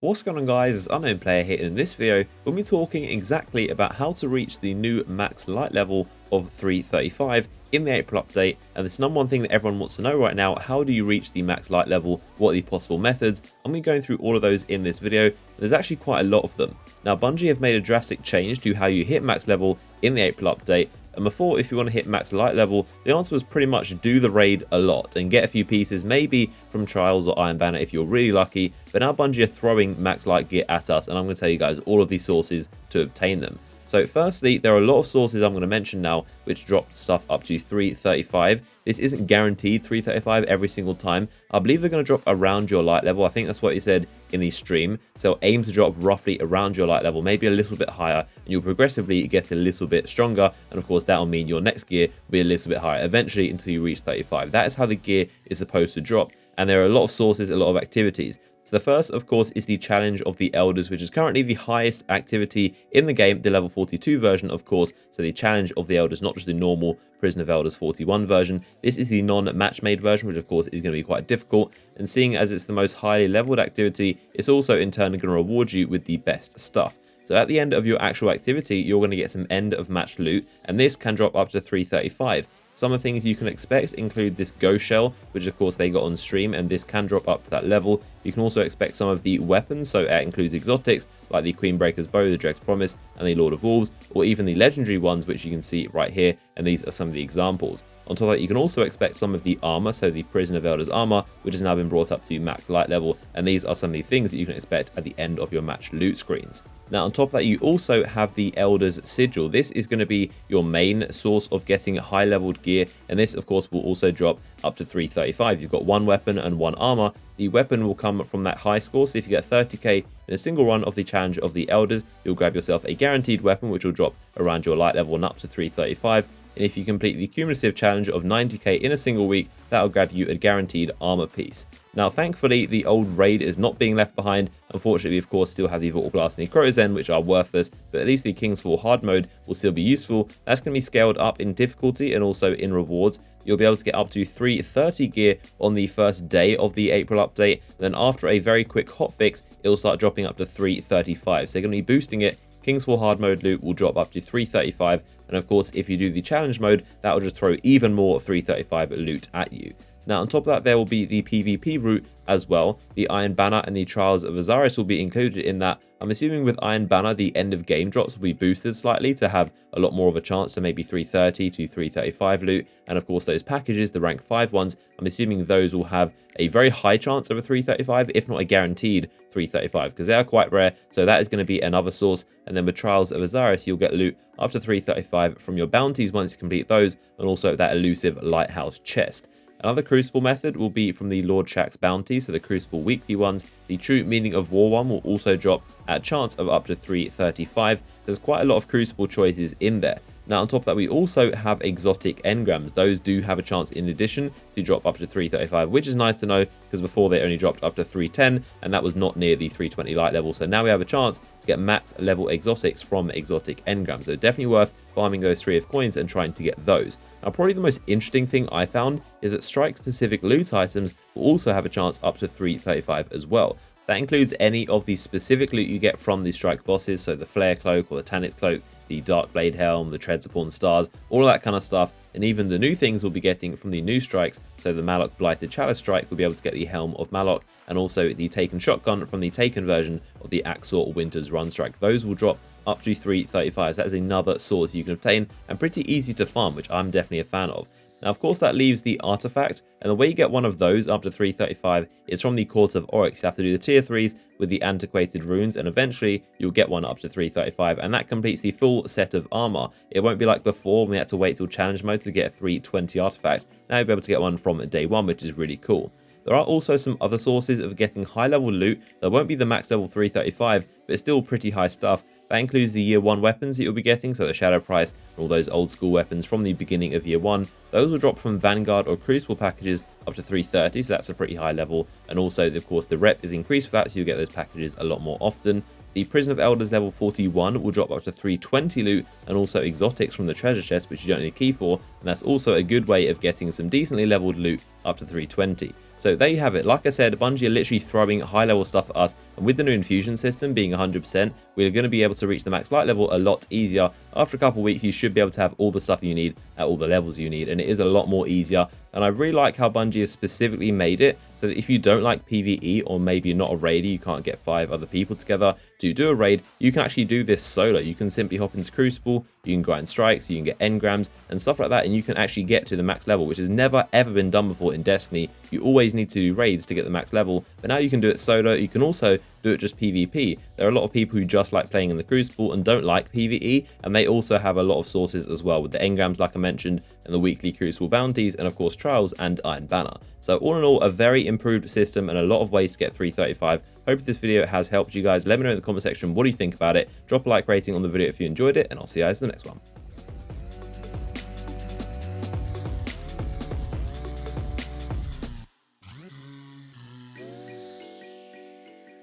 What's going on, guys? It's Unknown Player here, and in this video we'll be talking exactly about how to reach the new max light level of 335 in the April update. And this number one thing that everyone wants to know right now: how do you reach the max light level? What are the possible methods? I'm going to be going through all of those in this video. There's actually quite a lot of them. Now, Bungie have made a drastic change to how you hit max level in the April update. And before, if you want to hit max light level, the answer was pretty much do the raid a lot and get a few pieces, maybe from Trials or Iron Banner if you're really lucky. But now Bungie are throwing max light gear at us, and I'm going to tell you guys all of these sources to obtain them. So firstly, there are a lot of sources I'm going to mention now which drop stuff up to 335. This isn't guaranteed 335 every single time. I believe they're going to drop around your light level. I think that's what he said in the stream. So aim to drop roughly around your light level, maybe a little bit higher, and you'll progressively get a little bit stronger. And of course, that'll mean your next gear will be a little bit higher eventually until you reach 35. That is how the gear is supposed to drop. And there are a lot of sources, a lot of activities. So the first, of course, is the Challenge of the Elders, which is currently the highest activity in the game, the level 42 version, of course. So the Challenge of the Elders, not just the normal Prison of Elders 41 version. This is the non-match-made version, which of course is going to be quite difficult. And seeing as it's the most highly leveled activity, it's also in turn going to reward you with the best stuff. So at the end of your actual activity, you're going to get some end of match loot, and this can drop up to 335. Some of the things you can expect include this ghost shell, which of course they got on stream, and this can drop up to that level. You can also expect some of the weapons, so it includes exotics like the Queenbreaker's Bow, the Dreg's Promise, and the Lord of Wolves, or even the legendary ones, which you can see right here, and these are some of the examples. On top of that, you can also expect some of the armor, so the Prison of Elders armor, which has now been brought up to max light level, and these are some of the things that you can expect at the end of your match loot screens. Now, on top of that, you also have the Elder's Sigil. This is going to be your main source of getting high-leveled gear, and this, of course, will also drop up to 335. You've got one weapon and one armor. The weapon will come from that high score, so if you get 30k in a single run of the Challenge of the Elders, you'll grab yourself a guaranteed weapon, which will drop around your light level and up to 335. And if you complete the cumulative challenge of 90k in a single week, that'll grab you a guaranteed armor piece. Now, thankfully, the old raid is not being left behind. Unfortunately, we of course still have the Vortal Blast and the Crow's End, which are worthless, but at least the King's Fall hard mode will still be useful. That's going to be scaled up in difficulty and also in rewards. You'll be able to get up to 330 gear on the first day of the April update. And then after a very quick hotfix, it'll start dropping up to 335. So they're going to be boosting it. King's Fall hard mode loot will drop up to 335, and of course if you do the challenge mode, that will just throw even more 335 loot at you. Now, on top of that, there will be the PvP route as well. The Iron Banner and the Trials of Osiris will be included in that. I'm assuming with Iron Banner, the end of game drops will be boosted slightly to have a lot more of a chance to maybe 330 to 335 loot. And of course, those packages, the rank 5 ones, I'm assuming those will have a very high chance of a 335, if not a guaranteed 335, because they are quite rare. So that is going to be another source. And then with Trials of Osiris, you'll get loot up to 335 from your bounties once you complete those, and also that elusive Lighthouse chest. Another Crucible method will be from the Lord Shaxx bounty, so the Crucible weekly ones. The True Meaning of War one will also drop at a chance of up to 335. There's quite a lot of Crucible choices in there. Now, on top of that, we also have exotic engrams. Those do have a chance in addition to drop up to 335, which is nice to know because before they only dropped up to 310, and that was not near the 320 light level. So now we have a chance to get max level exotics from exotic engrams. So definitely worth farming those 3 of coins and trying to get those. Now, probably the most interesting thing I found is that strike-specific loot items will also have a chance up to 335 as well. That includes any of the specific loot you get from the strike bosses, so the Flare Cloak or the Tanit Cloak, the Dark Blade Helm, the Treads Upon Stars, all of that kind of stuff. And even the new things we'll be getting from the new strikes, so the Malok Blighted Chalice strike, we'll be able to get the Helm of Malok, and also the Taken Shotgun from the Taken version of the Axor Winter's Run strike. Those will drop up to 335. So that is another source you can obtain, and pretty easy to farm, which I'm definitely a fan of. Now, of course, that leaves the artifact, and the way you get one of those up to 335 is from the Court of Oryx. You have to do the tier 3s with the antiquated runes, and eventually you'll get one up to 335, and that completes the full set of armor. It won't be like before when we had to wait till challenge mode to get a 320 artifact. Now you'll be able to get one from day 1, which is really cool. There are also some other sources of getting high level loot that won't be the max level 335, but it's still pretty high stuff. That includes the year 1 weapons that you'll be getting, so the Shadow Price and all those old school weapons from the beginning of year 1. Those will drop from Vanguard or Crucible packages up to 330, so that's a pretty high level. And also, of course, the rep is increased for that, so you'll get those packages a lot more often. The Prison of Elders level 41 will drop up to 320 loot, and also exotics from the treasure chest, which you don't need a key for, and that's also a good way of getting some decently leveled loot up to 320. So there you have it. Like I said, Bungie are literally throwing high level stuff at us, and with the new infusion system being 100%, we're going to be able to reach the max light level a lot easier. After a couple of weeks, you should be able to have all the stuff you need at all the levels you need, and it is a lot more easier. And I really like how Bungie has specifically made it so that if you don't like PvE, or maybe you're not a raider, you can't get 5 other people together to do a raid, you can actually do this solo. You can simply hop into Crucible, you can grind strikes, you can get engrams and stuff like that, and you can actually get to the max level, which has never ever been done before in Destiny. You always need to do raids to get the max level, but now you can do it solo. You can also do it just PvP. There are a lot of people who just like playing in the Crucible and don't like PvE, and they also have a lot of sources as well, with the engrams like I mentioned, and the weekly Crucible bounties, and of course trials and Iron Banner. So all in all, a very improved system and a lot of ways to get 335. Hope this video has helped you guys. Let me know in the comment section what do you think about it. Drop a like rating on the video if you enjoyed it, and I'll see you guys in the next one.